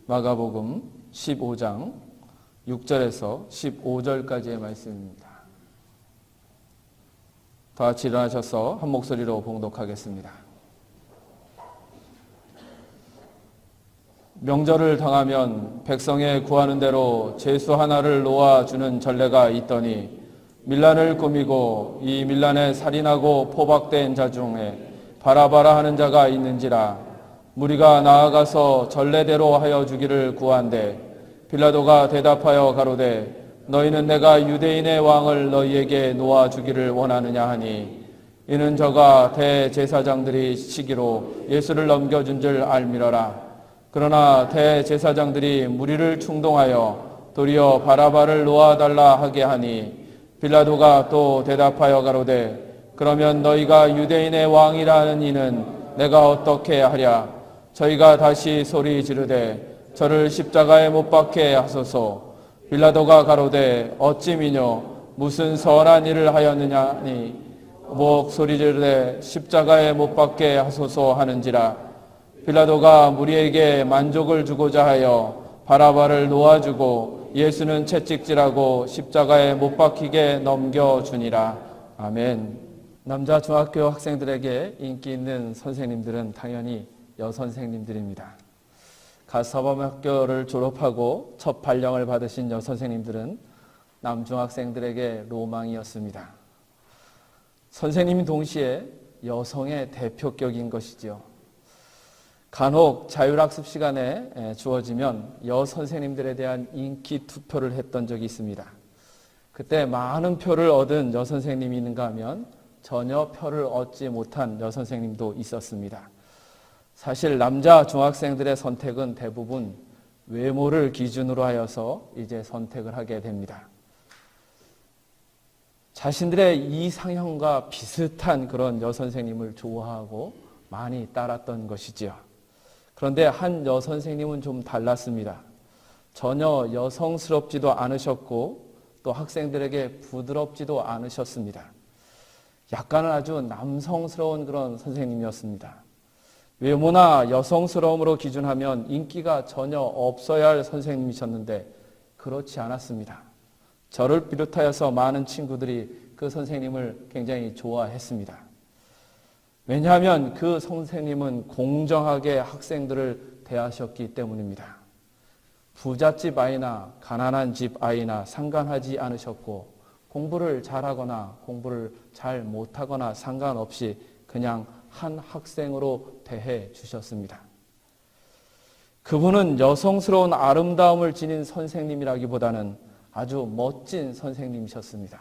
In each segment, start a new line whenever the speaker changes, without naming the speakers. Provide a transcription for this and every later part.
마가복음 15장 6절에서 15절까지의 말씀입니다. 다 같이 일어나셔서 한 목소리로 봉독하겠습니다. 명절을 당하면 백성의 구하는 대로 제수 하나를 놓아주는 전례가 있더니 밀란을 꾸미고 이 밀란에 살인하고 포박된 자 중에 바라바라 하는 자가 있는지라. 무리가 나아가서 전례대로 하여 주기를 구한대 빌라도가 대답하여 가로되 너희는 내가 유대인의 왕을 너희에게 놓아주기를 원하느냐 하니 이는 저가 대제사장들이 시기로 예수를 넘겨준 줄 알미러라. 그러나 대제사장들이 무리를 충동하여 도리어 바라바를 놓아달라 하게 하니 빌라도가 또 대답하여 가로되 그러면 너희가 유대인의 왕이라는 이는 내가 어떻게 하랴. 저희가 다시 소리 지르되 저를 십자가에 못 박게 하소서. 빌라도가 가로되 어찌 미뇨 무슨 선한 일을 하였느냐니 목소리 지르되 십자가에 못 박게 하소서 하는지라. 빌라도가 무리에게 만족을 주고자 하여 바라바를 놓아주고 예수는 채찍질하고 십자가에 못 박히게 넘겨주니라. 아멘. 남자 중학교 학생들에게 인기 있는 선생님들은 당연히 여선생님들입니다. 가서범학교를 졸업하고 첫 발령을 받으신 여선생님들은 남중학생들에게 로망이었습니다. 선생님이 동시에 여성의 대표격인 것이죠. 간혹 자율학습 시간에 주어지면 여선생님들에 대한 인기 투표를 했던 적이 있습니다. 그때 많은 표를 얻은 여선생님이 있는가 하면 전혀 표를 얻지 못한 여선생님도 있었습니다. 사실 남자 중학생들의 선택은 대부분 외모를 기준으로 하여서 이제 선택을 하게 됩니다. 자신들의 이상형과 비슷한 그런 여선생님을 좋아하고 많이 따랐던 것이지요. 그런데 한 여선생님은 좀 달랐습니다. 전혀 여성스럽지도 않으셨고 또 학생들에게 부드럽지도 않으셨습니다. 약간은 아주 남성스러운 그런 선생님이었습니다. 외모나 여성스러움으로 기준하면 인기가 전혀 없어야 할 선생님이셨는데 그렇지 않았습니다. 저를 비롯하여서 많은 친구들이 그 선생님을 굉장히 좋아했습니다. 왜냐하면 그 선생님은 공정하게 학생들을 대하셨기 때문입니다. 부잣집 아이나 가난한 집 아이나 상관하지 않으셨고 공부를 잘하거나 공부를 잘 못하거나 상관없이 그냥 한 학생으로 대해 주셨습니다. 그분은 여성스러운 아름다움을 지닌 선생님이라기보다는 아주 멋진 선생님이셨습니다.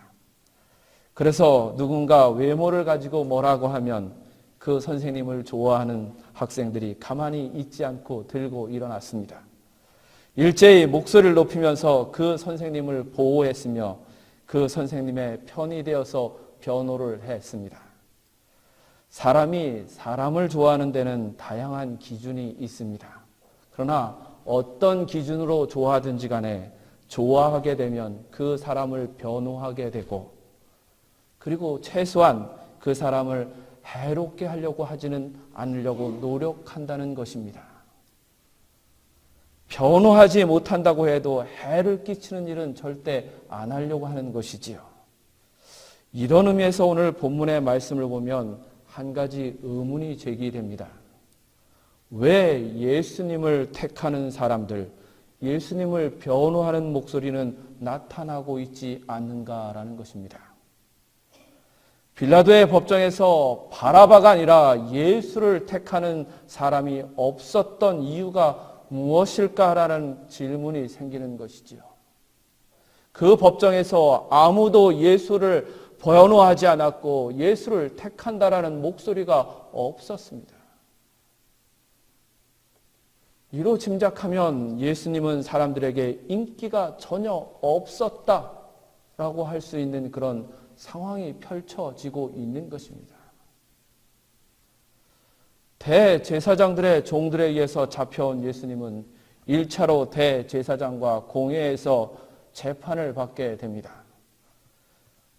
그래서 누군가 외모를 가지고 뭐라고 하면 그 선생님을 좋아하는 학생들이 가만히 있지 않고 들고 일어났습니다. 일제히 목소리를 높이면서 그 선생님을 보호했으며 그 선생님의 편이 되어서 변호를 했습니다. 사람이 사람을 좋아하는 데는 다양한 기준이 있습니다. 그러나 어떤 기준으로 좋아하든지 간에 좋아하게 되면 그 사람을 변호하게 되고 그리고 최소한 그 사람을 해롭게 하려고 하지는 않으려고 노력한다는 것입니다. 변호하지 못한다고 해도 해를 끼치는 일은 절대 안 하려고 하는 것이지요. 이런 의미에서 오늘 본문의 말씀을 보면 한 가지 의문이 제기됩니다. 왜 예수님을 택하는 사람들, 예수님을 변호하는 목소리는 나타나고 있지 않는가라는 것입니다. 빌라도의 법정에서 바라바가 아니라 예수를 택하는 사람이 없었던 이유가 무엇일까라는 질문이 생기는 것이지요. 그 법정에서 아무도 예수를 변호하지 않았고 예수를 택한다라는 목소리가 없었습니다. 이로 짐작하면 예수님은 사람들에게 인기가 전혀 없었다라고 할 수 있는 그런 상황이 펼쳐지고 있는 것입니다. 대제사장들의 종들에 의해서 잡혀온 예수님은 1차로 대제사장과 공회에서 재판을 받게 됩니다.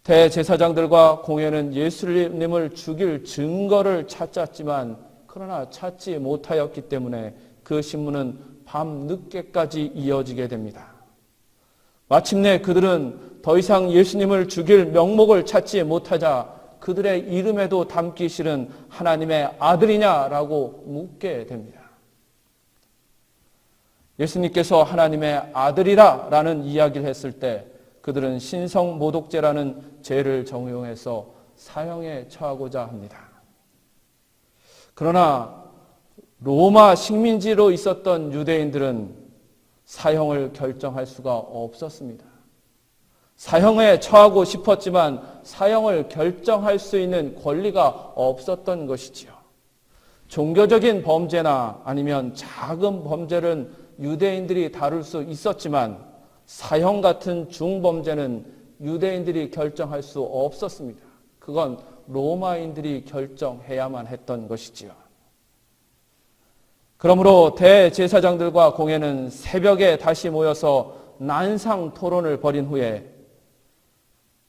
대제사장들과 공회는 예수님을 죽일 증거를 찾았지만 그러나 찾지 못하였기 때문에 그 신문은 밤 늦게까지 이어지게 됩니다. 마침내 그들은 더 이상 예수님을 죽일 명목을 찾지 못하자 그들의 이름에도 담기 싫은 하나님의 아들이냐라고 묻게 됩니다. 예수님께서 하나님의 아들이라 라는 이야기를 했을 때 그들은 신성모독죄라는 죄를 정용해서 사형에 처하고자 합니다. 그러나 로마 식민지로 있었던 유대인들은 사형을 결정할 수가 없었습니다. 사형에 처하고 싶었지만 사형을 결정할 수 있는 권리가 없었던 것이지요. 종교적인 범죄나 아니면 작은 범죄는 유대인들이 다룰 수 있었지만 사형 같은 중범죄는 유대인들이 결정할 수 없었습니다. 그건 로마인들이 결정해야만 했던 것이지요. 그러므로 대제사장들과 공회는 새벽에 다시 모여서 난상 토론을 벌인 후에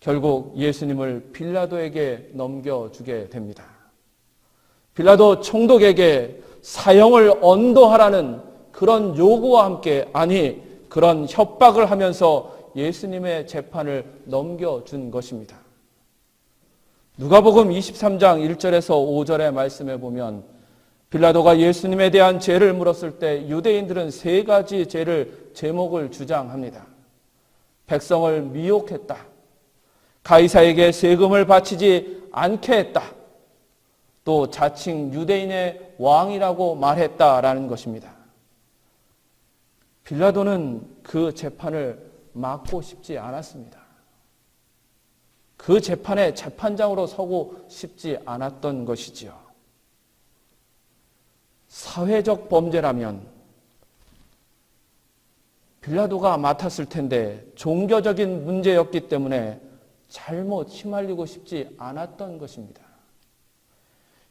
결국 예수님을 빌라도에게 넘겨주게 됩니다. 빌라도 총독에게 사형을 언도하라는 그런 요구와 함께, 아니 그런 협박을 하면서 예수님의 재판을 넘겨준 것입니다. 누가복음 23장 1절에서 5절의 말씀에 보면 빌라도가 예수님에 대한 죄를 물었을 때 유대인들은 세 가지 제목을 주장합니다. 백성을 미혹했다. 가이사에게 세금을 바치지 않게 했다. 또 자칭 유대인의 왕이라고 말했다라는 것입니다. 빌라도는 그 재판을 막고 싶지 않았습니다. 그 재판에 재판장으로 서고 싶지 않았던 것이지요. 사회적 범죄라면 빌라도가 맡았을 텐데 종교적인 문제였기 때문에 잘못 휘말리고 싶지 않았던 것입니다.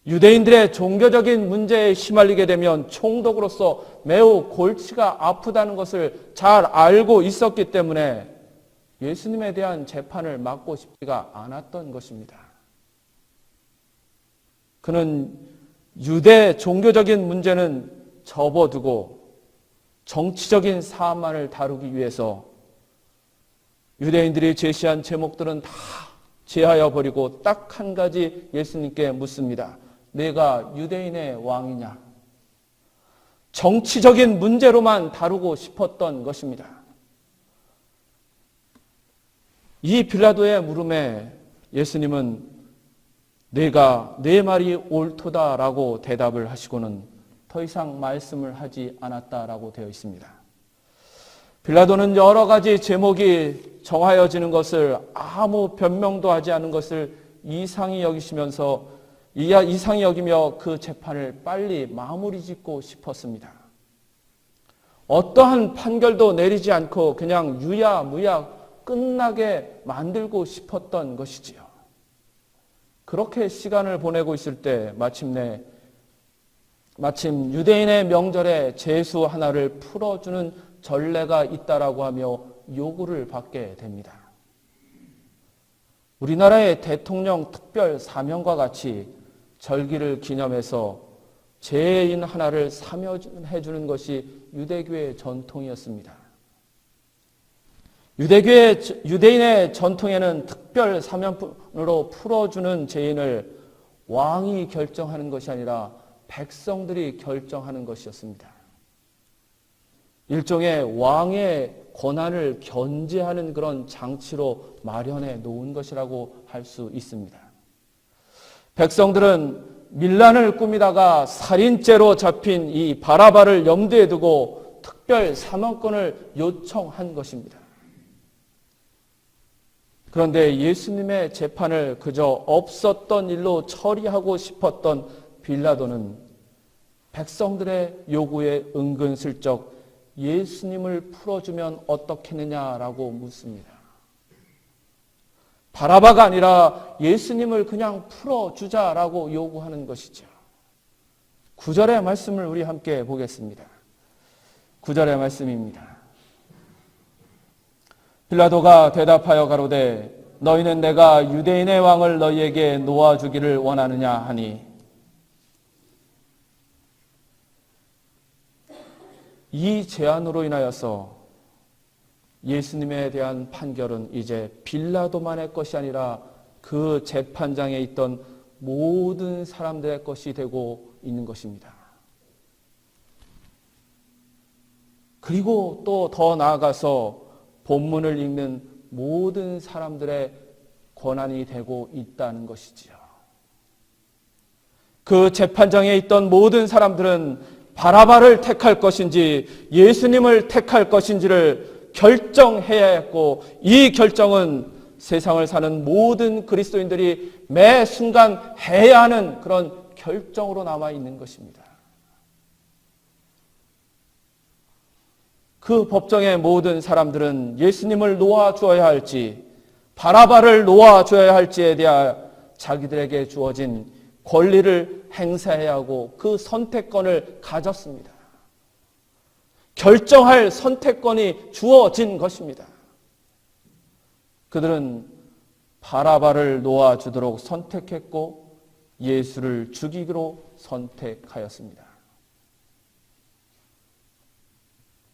유대인들의 종교적인 문제에 휘말리게 되면 총독으로서 매우 골치가 아프다는 것을 잘 알고 있었기 때문에 예수님에 대한 재판을 막고 싶지가 않았던 것입니다. 그는 유대 종교적인 문제는 접어두고 정치적인 사안만을 다루기 위해서 유대인들이 제시한 제목들은 다 제하여 버리고 딱 한 가지 예수님께 묻습니다. 내가 유대인의 왕이냐? 정치적인 문제로만 다루고 싶었던 것입니다. 이 빌라도의 물음에 예수님은 내가 내 말이 옳도다라고 대답을 하시고는 더 이상 말씀을 하지 않았다라고 되어 있습니다. 빌라도는 여러 가지 제목이 정하여지는 것을 아무 변명도 하지 않은 것을 이상히 여기며 그 재판을 빨리 마무리 짓고 싶었습니다. 어떠한 판결도 내리지 않고 그냥 유야무야 끝나게 만들고 싶었던 것이지요. 그렇게 시간을 보내고 있을 때 마침 유대인의 명절에 제수 하나를 풀어주는 전례가 있다라고 하며 요구를 받게 됩니다. 우리나라의 대통령 특별 사면과 같이 절기를 기념해서 죄인 하나를 사면해주는 것이 유대교의 전통이었습니다. 유대인의 전통에는 특별 사면으로 풀어주는 죄인을 왕이 결정하는 것이 아니라 백성들이 결정하는 것이었습니다. 일종의 왕의 권한을 견제하는 그런 장치로 마련해 놓은 것이라고 할 수 있습니다. 백성들은 밀란을 꾸미다가 살인죄로 잡힌 이 바라바를 염두에 두고 특별 사면권을 요청한 것입니다. 그런데 예수님의 재판을 그저 없었던 일로 처리하고 싶었던 빌라도는 백성들의 요구에 은근슬쩍 예수님을 풀어주면 어떻겠느냐라고 묻습니다. 바라바가 아니라 예수님을 그냥 풀어주자라고 요구하는 것이죠. 9절의 말씀을 우리 함께 보겠습니다. 9절의 말씀입니다. 빌라도가 대답하여 가로되 너희는 내가 유대인의 왕을 너희에게 놓아주기를 원하느냐 하니 이 제안으로 인하여서 예수님에 대한 판결은 이제 빌라도만의 것이 아니라 그 재판장에 있던 모든 사람들의 것이 되고 있는 것입니다. 그리고 또 더 나아가서 본문을 읽는 모든 사람들의 권한이 되고 있다는 것이지요. 그 재판장에 있던 모든 사람들은 바라바를 택할 것인지 예수님을 택할 것인지를 결정해야 했고, 이 결정은 세상을 사는 모든 그리스도인들이 매 순간 해야 하는 그런 결정으로 남아 있는 것입니다. 그 법정의 모든 사람들은 예수님을 놓아주어야 할지 바라바를 놓아줘야 할지에 대하여 자기들에게 주어진 권리를 행사해야 하고 그 선택권을 가졌습니다. 결정할 선택권이 주어진 것입니다. 그들은 바라바를 놓아주도록 선택했고 예수를 죽이기로 선택하였습니다.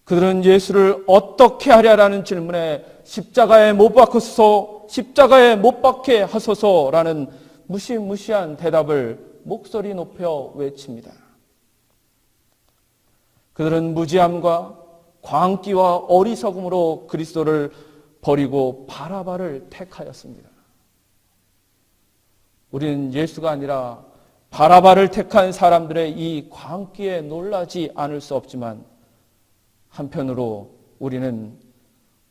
그들은 예수를 어떻게 하랴라는 질문에 십자가에 못 박으소서, 십자가에 못 박게 하소서라는 무시무시한 대답을 목소리 높여 외칩니다. 그들은 무지함과 광기와 어리석음으로 그리스도를 버리고 바라바를 택하였습니다. 우리는 예수가 아니라 바라바를 택한 사람들의 이 광기에 놀라지 않을 수 없지만, 한편으로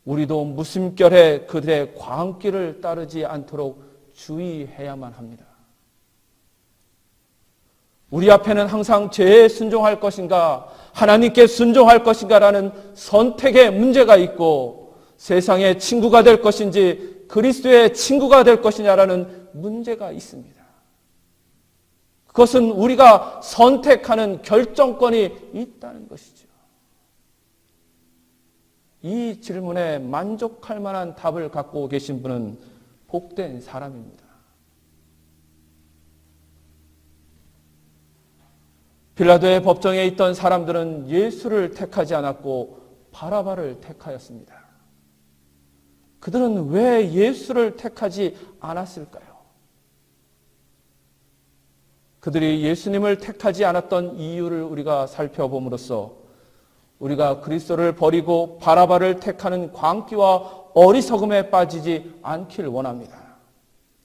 우리도 무심결에 그들의 광기를 따르지 않도록 주의해야만 합니다. 우리 앞에는 항상 죄에 순종할 것인가 하나님께 순종할 것인가 라는 선택의 문제가 있고, 세상의 친구가 될 것인지 그리스도의 친구가 될 것이냐라는 문제가 있습니다. 그것은 우리가 선택하는 결정권이 있다는 것이죠. 이 질문에 만족할 만한 답을 갖고 계신 분은 복된 사람입니다. 빌라도의 법정에 있던 사람들은 예수를 택하지 않았고 바라바를 택하였습니다. 그들은 왜 예수를 택하지 않았을까요? 그들이 예수님을 택하지 않았던 이유를 우리가 살펴봄으로써 우리가 그리스도를 버리고 바라바를 택하는 광기와 어리석음에 빠지지 않길 원합니다.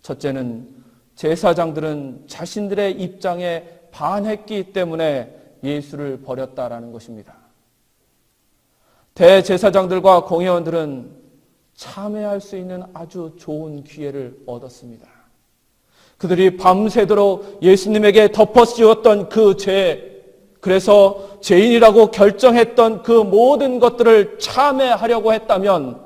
첫째는 제사장들은 자신들의 입장에 반했기 때문에 예수를 버렸다라는 것입니다. 대제사장들과 공회원들은 참회할 수 있는 아주 좋은 기회를 얻었습니다. 그들이 밤새도록 예수님에게 덮어씌웠던 그 죄, 그래서 죄인이라고 결정했던 그 모든 것들을 참회하려고 했다면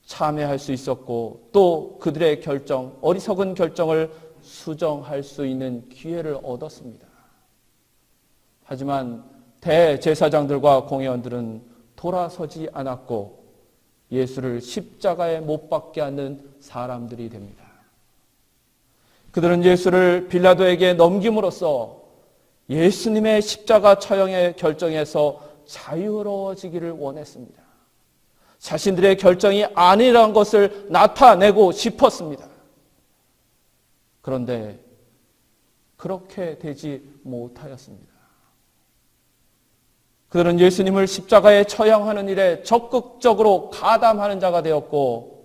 참회할 수 있었고, 또 그들의 결정, 어리석은 결정을 수정할 수 있는 기회를 얻었습니다. 하지만 대제사장들과 공회원들은 돌아서지 않았고 예수를 십자가에 못 박게 하는 사람들이 됩니다. 그들은 예수를 빌라도에게 넘김으로써 예수님의 십자가 처형의 결정에서 자유로워지기를 원했습니다. 자신들의 결정이 아니라는 것을 나타내고 싶었습니다. 그런데 그렇게 되지 못하였습니다. 그들은 예수님을 십자가에 처형하는 일에 적극적으로 가담하는 자가 되었고,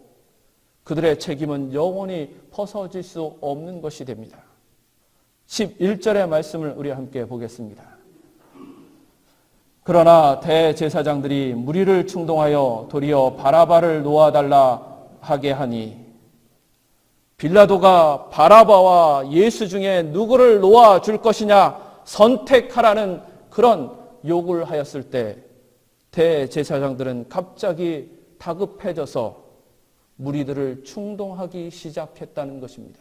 그들의 책임은 영원히 벗어질 수 없는 것이 됩니다. 11절의 말씀을 우리 함께 보겠습니다. 그러나 대제사장들이 무리를 충동하여 도리어 바라바를 놓아달라 하게 하니, 빌라도가 바라바와 예수 중에 누구를 놓아줄 것이냐 선택하라는 그런 요구를 하였을 때 대제사장들은 갑자기 다급해져서 무리들을 충동하기 시작했다는 것입니다.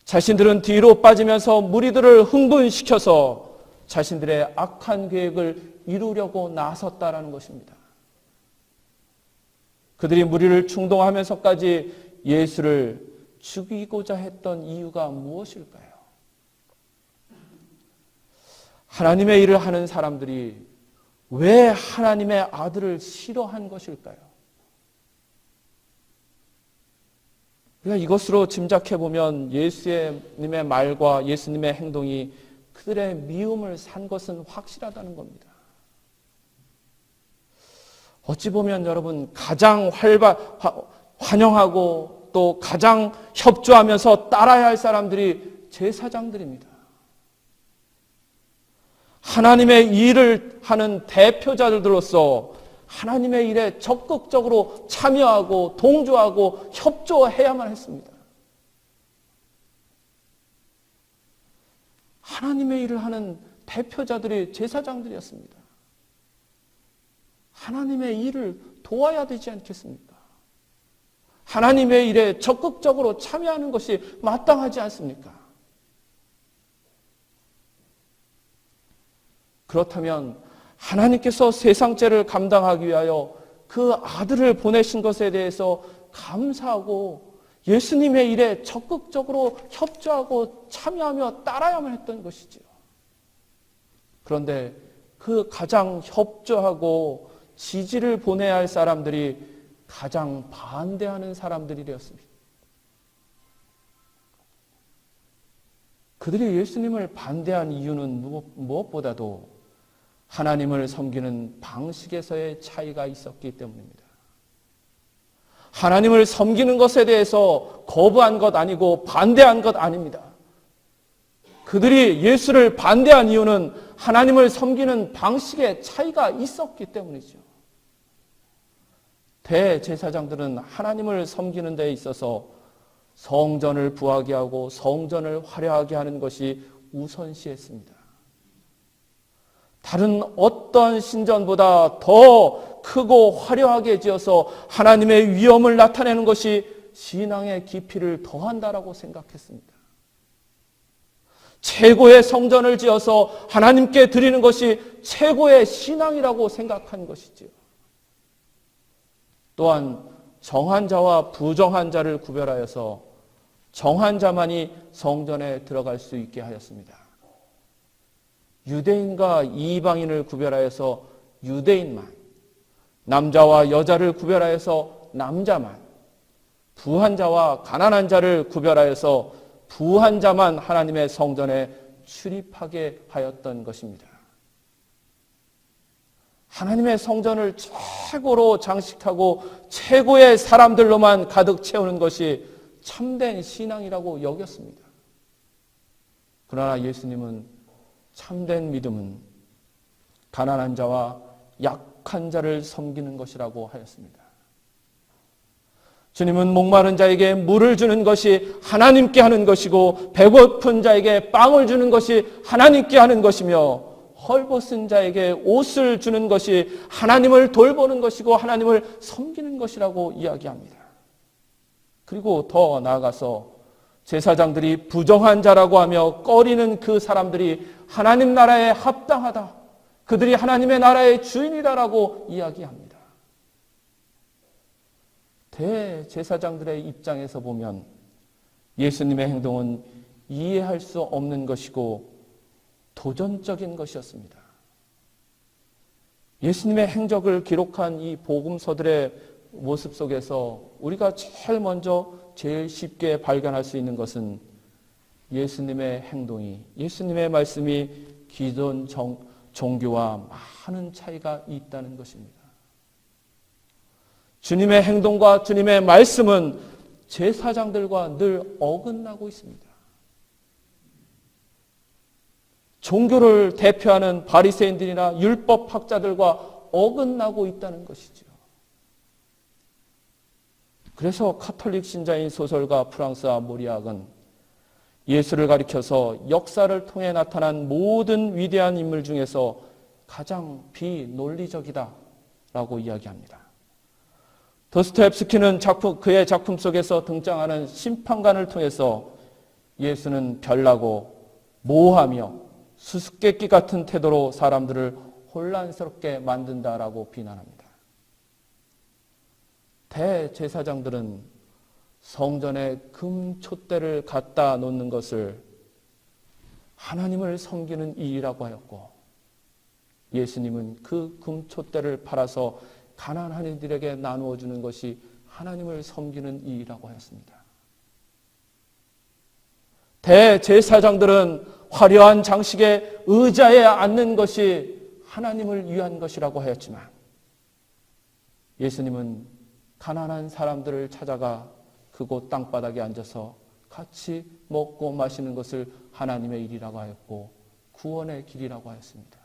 자신들은 뒤로 빠지면서 무리들을 흥분시켜서 자신들의 악한 계획을 이루려고 나섰다라는 것입니다. 그들이 무리를 충동하면서까지 예수를 죽이고자 했던 이유가 무엇일까요? 하나님의 일을 하는 사람들이 왜 하나님의 아들을 싫어한 것일까요? 우리가 이것으로 짐작해보면 예수님의 말과 예수님의 행동이 그들의 미움을 산 것은 확실하다는 겁니다. 어찌 보면 여러분 가장 환영하고 또 가장 협조하면서 따라야 할 사람들이 제사장들입니다. 하나님의 일을 하는 대표자들로서 하나님의 일에 적극적으로 참여하고 동조하고 협조해야만 했습니다. 하나님의 일을 하는 대표자들이 제사장들이었습니다. 하나님의 일을 도와야 되지 않겠습니까? 하나님의 일에 적극적으로 참여하는 것이 마땅하지 않습니까? 그렇다면 하나님께서 세상 죄를 감당하기 위하여 그 아들을 보내신 것에 대해서 감사하고 예수님의 일에 적극적으로 협조하고 참여하며 따라야만 했던 것이지요. 그런데 그 가장 협조하고 지지를 보내야 할 사람들이 가장 반대하는 사람들이었습니다. 그들이 예수님을 반대한 이유는 무엇보다도 하나님을 섬기는 방식에서의 차이가 있었기 때문입니다. 하나님을 섬기는 것에 대해서 거부한 것 아니고 반대한 것 아닙니다. 그들이 예수를 반대한 이유는 하나님을 섬기는 방식의 차이가 있었기 때문이죠. 대제사장들은 하나님을 섬기는 데 있어서 성전을 부하게 하고 성전을 화려하게 하는 것이 우선시했습니다. 다른 어떤 신전보다 더 크고 화려하게 지어서 하나님의 위엄을 나타내는 것이 신앙의 깊이를 더한다라고 생각했습니다. 최고의 성전을 지어서 하나님께 드리는 것이 최고의 신앙이라고 생각한 것이지요. 또한 정한 자와 부정한 자를 구별하여서 정한 자만이 성전에 들어갈 수 있게 하였습니다. 유대인과 이방인을 구별하여서 유대인만, 남자와 여자를 구별하여서 남자만, 부한 자와 가난한 자를 구별하여서 부한 자만 하나님의 성전에 출입하게 하였던 것입니다. 하나님의 성전을 최고로 장식하고 최고의 사람들로만 가득 채우는 것이 참된 신앙이라고 여겼습니다. 그러나 예수님은 참된 믿음은 가난한 자와 약한 자를 섬기는 것이라고 하였습니다. 주님은 목마른 자에게 물을 주는 것이 하나님께 하는 것이고 배고픈 자에게 빵을 주는 것이 하나님께 하는 것이며 헐벗은 자에게 옷을 주는 것이 하나님을 돌보는 것이고 하나님을 섬기는 것이라고 이야기합니다. 그리고 더 나아가서 제사장들이 부정한 자라고 하며 꺼리는 그 사람들이 하나님 나라에 합당하다, 그들이 하나님의 나라의 주인이다라고 이야기합니다. 대제사장들의 입장에서 보면 예수님의 행동은 이해할 수 없는 것이고 도전적인 것이었습니다. 예수님의 행적을 기록한 이 복음서들의 모습 속에서 우리가 제일 쉽게 발견할 수 있는 것은 예수님의 행동이, 예수님의 말씀이 기존 종교와 많은 차이가 있다는 것입니다. 주님의 행동과 주님의 말씀은 제사장들과 늘 어긋나고 있습니다. 종교를 대표하는 바리새인들이나 율법학자들과 어긋나고 있다는 것이죠. 그래서 카톨릭 신자인 소설가 프랑스와 모리악은 예수를 가리켜서 역사를 통해 나타난 모든 위대한 인물 중에서 가장 비논리적이다라고 이야기합니다. 도스토옙스키는 그의 작품 속에서 등장하는 심판관을 통해서 예수는 별나고 모호하며 수수께끼 같은 태도로 사람들을 혼란스럽게 만든다라고 비난합니다. 대제사장들은 성전에 금촛대를 갖다 놓는 것을 하나님을 섬기는 일이라고 하였고, 예수님은 그 금촛대를 팔아서 가난한 이들에게 나누어 주는 것이 하나님을 섬기는 일이라고 하였습니다. 대제사장들은 화려한 장식에 의자에 앉는 것이 하나님을 위한 것이라고 하였지만 예수님은 가난한 사람들을 찾아가 그곳 땅바닥에 앉아서 같이 먹고 마시는 것을 하나님의 일이라고 하였고 구원의 길이라고 하였습니다.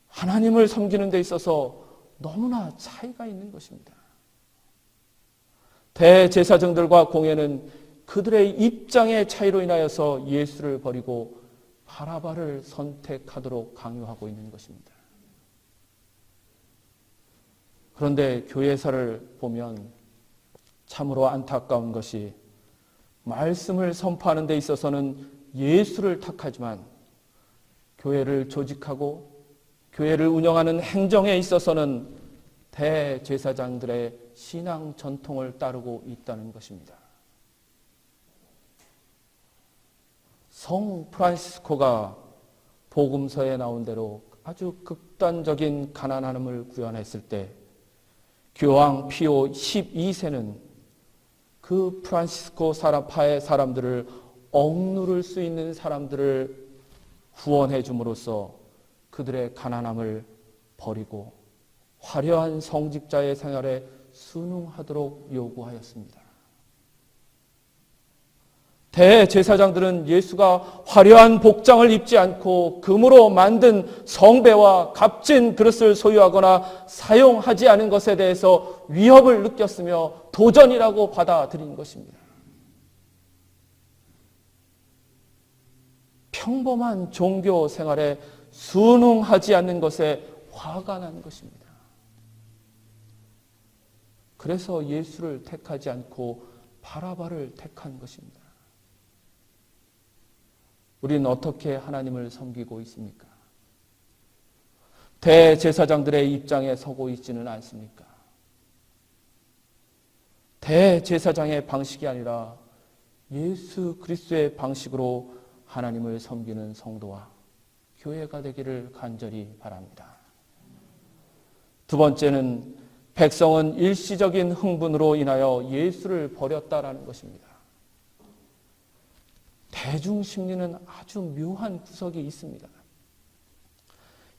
하나님을 섬기는 데 있어서 너무나 차이가 있는 것입니다. 대제사장들과 공회는 그들의 입장의 차이로 인하여서 예수를 버리고 바라바를 선택하도록 강요하고 있는 것입니다. 그런데 교회사를 보면 참으로 안타까운 것이 말씀을 선포하는 데 있어서는 예수를 택하지만 교회를 조직하고 교회를 운영하는 행정에 있어서는 대제사장들의 신앙 전통을 따르고 있다는 것입니다. 성 프란시스코가 복음서에 나온 대로 아주 극단적인 가난함을 구현했을 때 교황 피오 12세는 그 프란시스코 파의 사람들을 억누를 수 있는 사람들을 구원해 줌으로써 그들의 가난함을 버리고 화려한 성직자의 생활에 순응하도록 요구하였습니다. 대제사장들은 예수가 화려한 복장을 입지 않고 금으로 만든 성배와 값진 그릇을 소유하거나 사용하지 않은 것에 대해서 위협을 느꼈으며 도전이라고 받아들인 것입니다. 평범한 종교 생활에 순응하지 않는 것에 화가 난 것입니다. 그래서 예수를 택하지 않고 바라바를 택한 것입니다. 우리는 어떻게 하나님을 섬기고 있습니까? 대제사장들의 입장에 서고 있지는 않습니까? 대제사장의 방식이 아니라 예수 그리스도의 방식으로 하나님을 섬기는 성도와 교회가 되기를 간절히 바랍니다. 두 번째는 백성은 일시적인 흥분으로 인하여 예수를 버렸다라는 것입니다. 대중 심리는 아주 묘한 구석이 있습니다.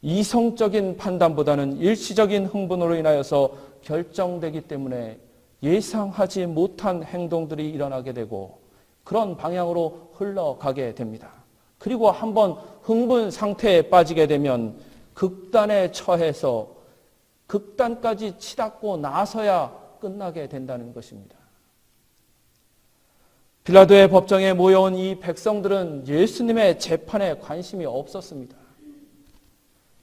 이성적인 판단보다는 일시적인 흥분으로 인하여서 결정되기 때문에 예상하지 못한 행동들이 일어나게 되고 그런 방향으로 흘러가게 됩니다. 그리고 한번 흥분 상태에 빠지게 되면 극단에 처해서 극단까지 치닫고 나서야 끝나게 된다는 것입니다. 빌라도의 법정에 모여온 이 백성들은 예수님의 재판에 관심이 없었습니다.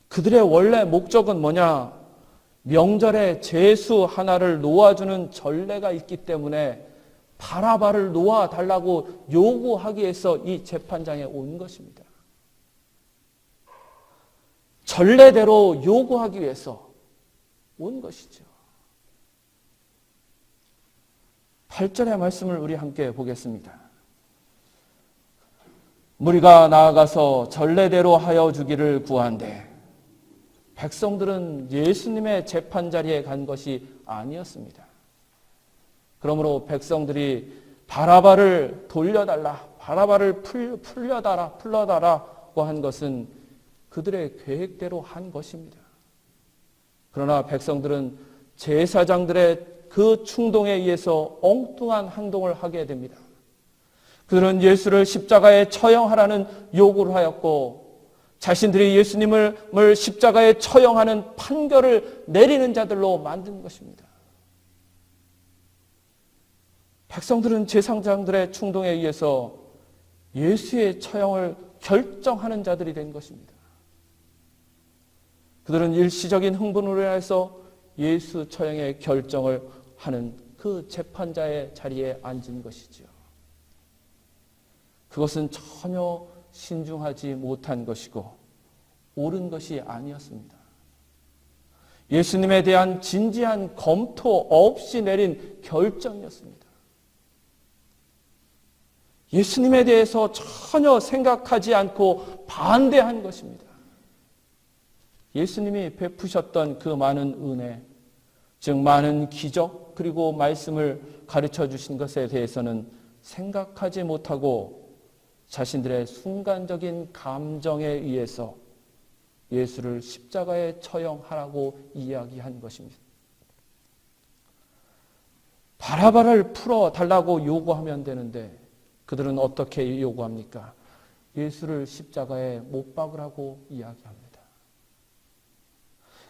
그들의 원래 목적은 뭐냐? 명절에 제수 하나를 놓아주는 전례가 있기 때문에 바라바를 놓아달라고 요구하기 위해서 이 재판장에 온 것입니다. 전례대로 요구하기 위해서 온 것이죠. 8절의 말씀을 우리 함께 보겠습니다. 무리가 나아가서 전례대로 하여 주기를 구한데 백성들은 예수님의 재판 자리에 간 것이 아니었습니다. 그러므로 백성들이 바라바를 돌려달라, 바라바를 풀려달라고 한 것은 그들의 계획대로 한 것입니다. 그러나 백성들은 제사장들의 그 충동에 의해서 엉뚱한 행동을 하게 됩니다. 그들은 예수를 십자가에 처형하라는 요구를 하였고 자신들이 예수님을 십자가에 처형하는 판결을 내리는 자들로 만든 것입니다. 백성들은 제사장들의 충동에 의해서 예수의 처형을 결정하는 자들이 된 것입니다. 그들은 일시적인 흥분으로 인해서 예수 처형의 결정을 하는 그 재판자의 자리에 앉은 것이죠. 그것은 전혀 신중하지 못한 것이고 옳은 것이 아니었습니다. 예수님에 대한 진지한 검토 없이 내린 결정이었습니다. 예수님에 대해서 전혀 생각하지 않고 반대한 것입니다. 예수님이 베푸셨던 그 많은 은혜, 즉 많은 기적, 그리고 말씀을 가르쳐 주신 것에 대해서는 생각하지 못하고 자신들의 순간적인 감정에 의해서 예수를 십자가에 처형하라고 이야기한 것입니다. 바라바를 풀어달라고 요구하면 되는데 그들은 어떻게 요구합니까? 예수를 십자가에 못 박으라고 이야기합니다.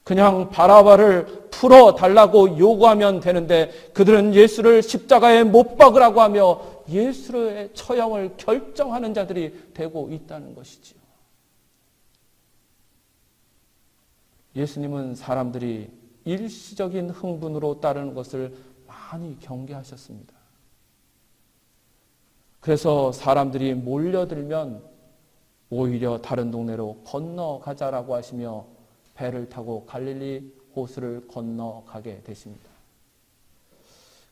그냥 바라바를 풀어달라고 요구하면 되는데 그들은 예수를 십자가에 못 박으라고 하며 예수의 처형을 결정하는 자들이 되고 있다는 것이지요. 예수님은 사람들이 일시적인 흥분으로 따르는 것을 많이 경계하셨습니다. 그래서 사람들이 몰려들면 오히려 다른 동네로 건너가자라고 하시며 배를 타고 갈릴리 호수를 건너가게 되십니다.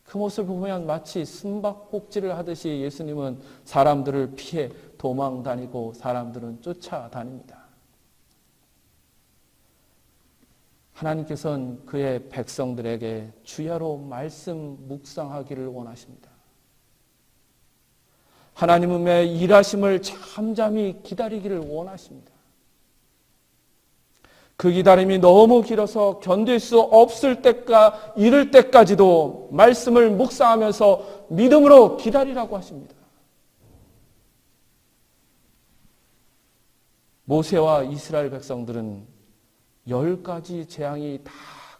그 모습을 보면 마치 숨바꼭질을 하듯이 예수님은 사람들을 피해 도망 다니고 사람들은 쫓아다닙니다. 하나님께서는 그의 백성들에게 주야로 말씀 묵상하기를 원하십니다. 하나님의 일하심을 잠잠히 기다리기를 원하십니다. 그 기다림이 너무 길어서 견딜 수 없을 때가 이를 때까지도 말씀을 묵상하면서 믿음으로 기다리라고 하십니다. 모세와 이스라엘 백성들은 10가지 재앙이 다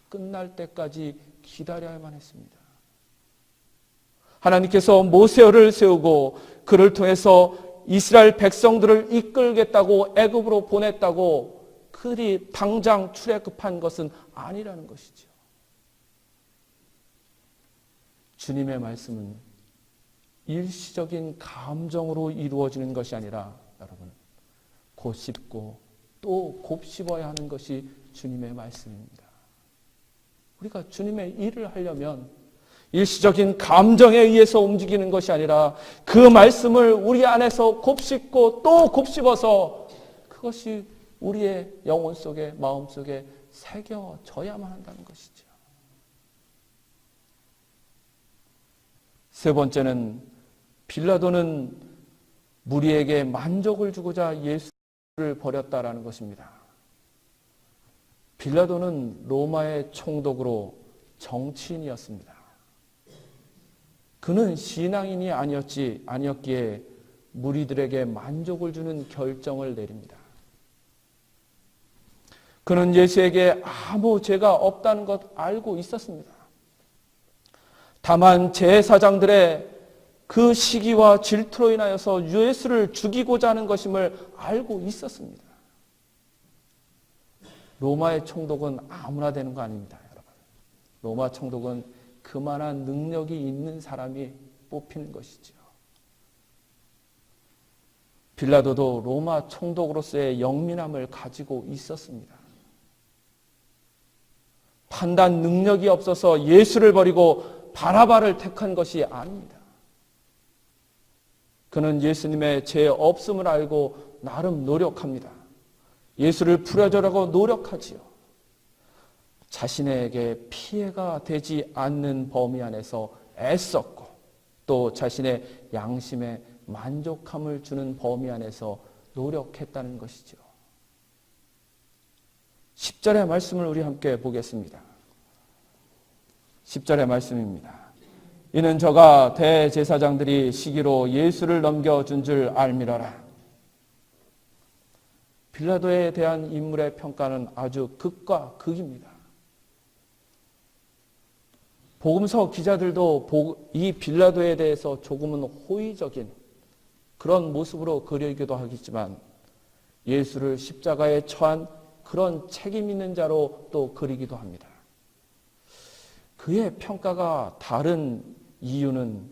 끝날 때까지 기다려야만 했습니다. 하나님께서 모세를 세우고 그를 통해서 이스라엘 백성들을 이끌겠다고 애굽으로 보냈다고 그들이 당장 출애굽한 것은 아니라는 것이죠. 주님의 말씀은 일시적인 감정으로 이루어지는 것이 아니라 여러분 곱씹고 또 곱씹어야 하는 것이 주님의 말씀입니다. 우리가 주님의 일을 하려면 일시적인 감정에 의해서 움직이는 것이 아니라 그 말씀을 우리 안에서 곱씹고 또 곱씹어서 그것이 우리의 영혼 속에 마음 속에 새겨져야만 한다는 것이죠. 세 번째는 빌라도는 무리에게 만족을 주고자 예수를 버렸다라는 것입니다. 빌라도는 로마의 총독으로 정치인이었습니다. 그는 신앙인이 아니었기에 무리들에게 만족을 주는 결정을 내립니다. 그는 예수에게 아무 죄가 없다는 것 알고 있었습니다. 다만 제사장들의 그 시기와 질투로 인하여서 예수를 죽이고자 하는 것임을 알고 있었습니다. 로마의 총독은 아무나 되는 거 아닙니다, 여러분. 로마 총독은 그만한 능력이 있는 사람이 뽑히는 것이죠. 빌라도도 로마 총독으로서의 영민함을 가지고 있었습니다. 판단 능력이 없어서 예수를 버리고 바라바를 택한 것이 아닙니다. 그는 예수님의 죄 없음을 알고 나름 노력합니다. 예수를 풀어주려고 노력하지요. 자신에게 피해가 되지 않는 범위 안에서 애썼고 또 자신의 양심에 만족함을 주는 범위 안에서 노력했다는 것이죠. 10절의 말씀을 우리 함께 보겠습니다. 10절의 말씀입니다. 이는 저가 대제사장들이 시기로 예수를 넘겨준 줄 알미러라. 빌라도에 대한 인물의 평가는 아주 극과 극입니다. 복음서 기자들도 이 빌라도에 대해서 조금은 호의적인 그런 모습으로 그리기도 하겠지만 예수를 십자가에 처한 그런 책임 있는 자로 또 그리기도 합니다. 그의 평가가 다른 이유는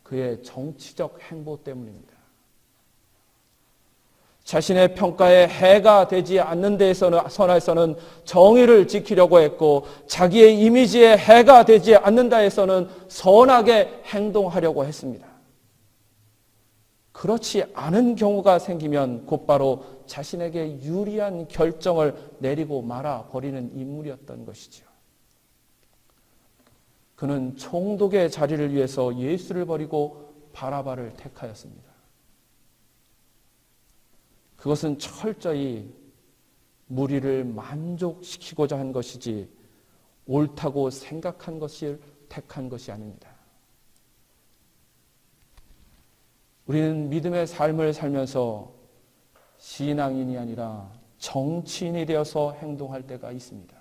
그의 정치적 행보 때문입니다. 자신의 평가에 해가 되지 않는 선에서는 정의를 지키려고 했고 자기의 이미지에 해가 되지 않는다 해서는 선하게 행동하려고 했습니다. 그렇지 않은 경우가 생기면 곧바로 자신에게 유리한 결정을 내리고 말아 버리는 인물이었던 것이죠. 그는 총독의 자리를 위해서 예수를 버리고 바라바를 택하였습니다. 그것은 철저히 무리를 만족시키고자 한 것이지 옳다고 생각한 것을 택한 것이 아닙니다. 우리는 믿음의 삶을 살면서 신앙인이 아니라 정치인이 되어서 행동할 때가 있습니다.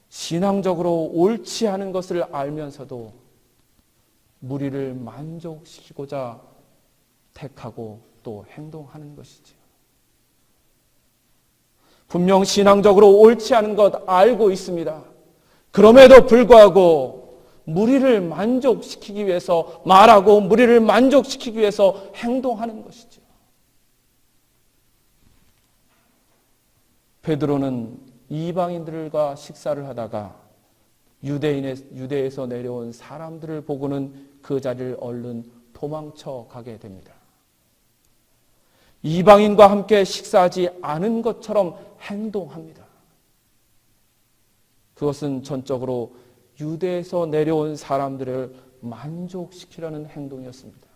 신앙적으로 옳지 않은 것을 알면서도 무리를 만족시키고자 택하고 또 행동하는 것이지요. 분명 신앙적으로 옳지 않은 것 알고 있습니다. 그럼에도 불구하고 무리를 만족시키기 위해서 말하고 무리를 만족시키기 위해서 행동하는 것이죠. 베드로는 이방인들과 식사를 하다가 유대에서 내려온 사람들을 보고는 그 자리를 얼른 도망쳐 가게 됩니다. 이방인과 함께 식사하지 않은 것처럼 행동합니다. 그것은 전적으로 유대에서 내려온 사람들을 만족시키려는 행동이었습니다.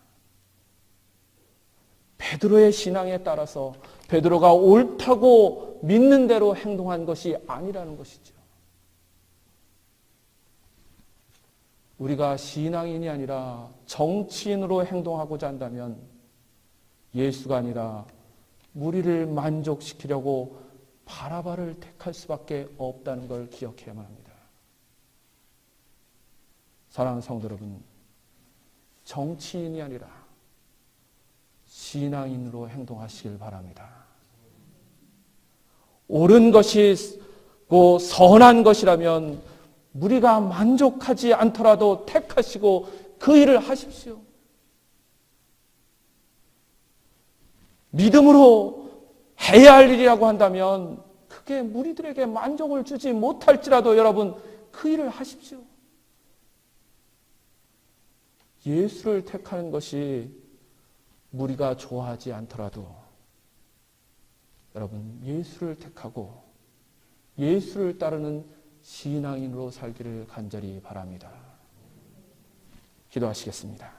베드로의 신앙에 따라서 베드로가 옳다고 믿는 대로 행동한 것이 아니라는 것이죠. 우리가 신앙인이 아니라 정치인으로 행동하고자 한다면 예수가 아니라 무리를 만족시키려고 바라바를 택할 수밖에 없다는 걸 기억해야만 합니다. 사랑하는 성도 여러분, 정치인이 아니라 신앙인으로 행동하시길 바랍니다. 옳은 것이고 선한 것이라면 무리가 만족하지 않더라도 택하시고 그 일을 하십시오. 믿음으로 해야 할 일이라고 한다면 그게 무리들에게 만족을 주지 못할지라도 여러분 그 일을 하십시오. 예수를 택하는 것이 무리가 좋아하지 않더라도 여러분 예수를 택하고 예수를 따르는 신앙인으로 살기를 간절히 바랍니다. 기도하시겠습니다.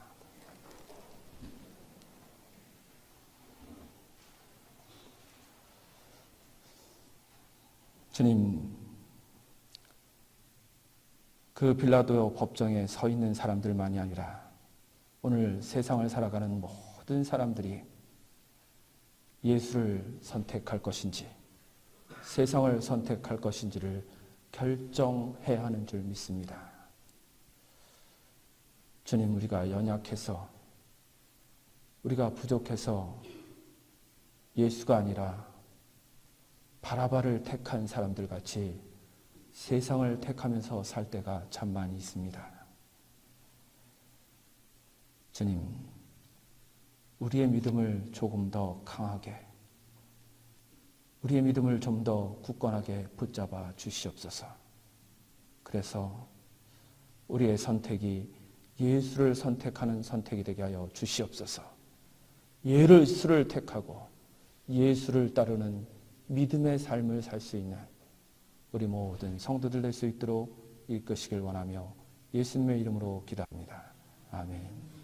주님, 그 빌라도 법정에 서 있는 사람들만이 아니라 오늘 세상을 살아가는 모든 사람들이 예수를 선택할 것인지 세상을 선택할 것인지를 결정해야 하는 줄 믿습니다. 주님, 우리가 연약해서 우리가 부족해서 예수가 아니라 바라바를 택한 사람들 같이 세상을 택하면서 살 때가 참 많이 있습니다. 주님, 우리의 믿음을 조금 더 강하게, 우리의 믿음을 좀 더 굳건하게 붙잡아 주시옵소서. 그래서 우리의 선택이 예수를 선택하는 선택이 되게 하여 주시옵소서. 예수를 택하고 예수를 따르는 믿음의 삶을 살 수 있는 우리 모든 성도들 될 수 있도록 이끄시길 원하며 예수님의 이름으로 기도합니다. 아멘.